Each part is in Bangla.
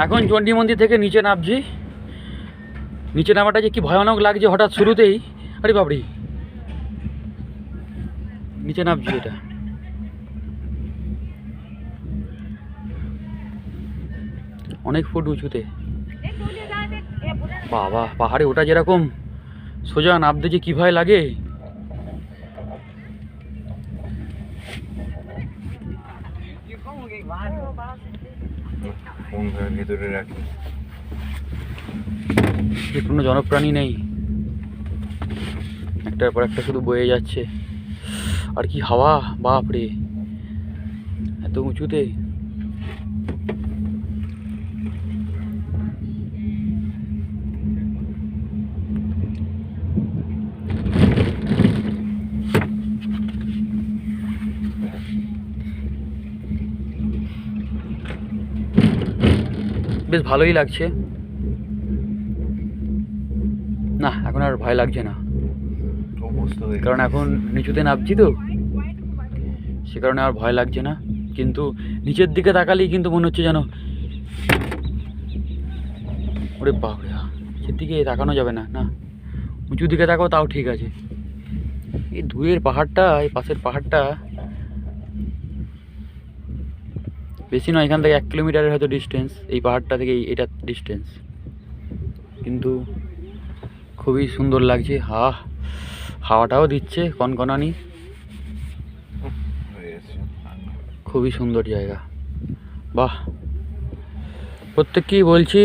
এখন চণ্ডী মন্দির থেকে নিচে নামছি। নিচে নামাটা যে কি ভয়ানক লাগছে হঠাৎ শুরুতেই। আরে বাবরি, নিচে নামছি। এটা অনেক ফুট উঁচুতে। বাবা, পাহাড়ে ওটা যেরকম সোজা, নামতে যে কি ভয় লাগে। কোনো জনপ্রাণী নেই, একটার পর একটা শুধু বয়ে যাচ্ছে। আর কি হাওয়া, বাপ রে, এত উঁচুতে। বেশ ভালোই লাগছে। না, এখন আর ভয় লাগছে না, কারণ এখন নিচুতে নামছি তো, সে কারণে আর ভয় লাগছে না। কিন্তু নিচের দিকে তাকালেই কিন্তু মনে হচ্ছে যেন, ওরে বাপরে, নিচের দিকে তাকানো যাবে না। না, উঁচু দিকে তাকাও তাও ঠিক আছে। এই দূরের পাহাড়টা, এই পাশের পাহাড়টা বেশি নয়, এখান থেকে 1 কিলোমিটারের হয়তো ডিস্টেন্স, এই পাহাড়টা থেকে এটা ডিস্টেন্স। কিন্তু খুবই সুন্দর লাগছে। হাওয়াটাও দিচ্ছে কনকনানি, খুবই সুন্দর জায়গা। বাহ, প্রত্যেককেই বলছি,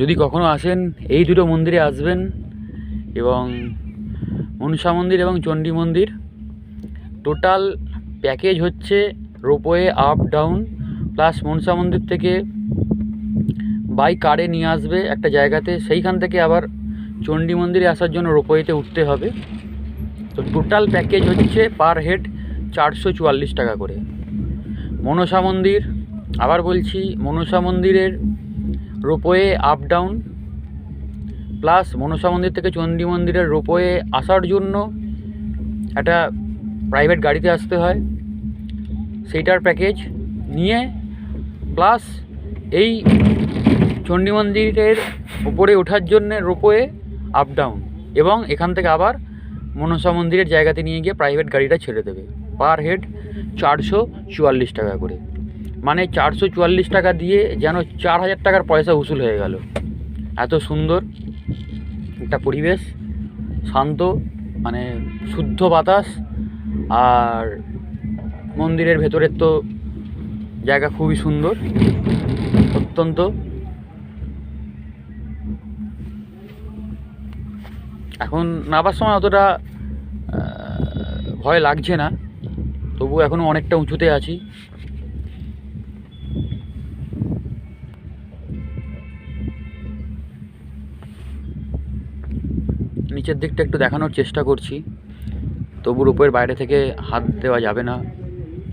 যদি কখনো আসেন এই দুটো মন্দিরে আসবেন, এবং মনসা মন্দির এবং চণ্ডী মন্দির। টোটাল প্যাকেজ হচ্ছে ropeway up down, plus Manasa মন্দির থেকে বাই কারে নিয়ে আসবে একটা জায়গাতে, সেইখান থেকে আবার চণ্ডী মন্দিরে আসার জন্য রোপওয়েতে উঠতে হবে। তো টোটাল প্যাকেজ হচ্ছে পার হেড 444 টাকা করে। মনসা মন্দির, আবার বলছি, মনসা মন্দিরের ropeway up down plus Manasa মন্দির থেকে চণ্ডী মন্দিরের রোপওয়ে আসার জন্য একটা প্রাইভেট গাড়িতে আসতে হয়, সেইটার প্যাকেজ নিয়ে, প্লাস এই চণ্ডী মন্দিরের উপরে ওঠার জন্যে রোপওয়ে আপ ডাউন, এবং এখান থেকে আবার মনসা মন্দিরের জায়গাতে নিয়ে গিয়ে প্রাইভেট গাড়িটা ছেড়ে দেবে। পার হেড 444 টাকা করে। মানে 444 টাকা দিয়ে যেন 4000 টাকার পয়সা উসুল হয়ে গেল। এত সুন্দর একটা পরিবেশ, শান্ত, মানে শুদ্ধ বাতাস। আর মন্দিরের ভেতরের তো জায়গা খুবই সুন্দর, অত্যন্ত। এখন নামার সময় অতটা ভয় লাগছে না, তবু এখনও অনেকটা উঁচুতে আছি। নিচের দিকটা একটু দেখানোর চেষ্টা করছি, তবু রূপের বাইরে থেকে হাত দেওয়া যাবে না,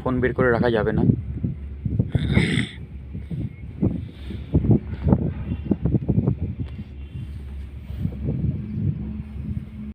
ফোন বের করে রাখা যাবে না।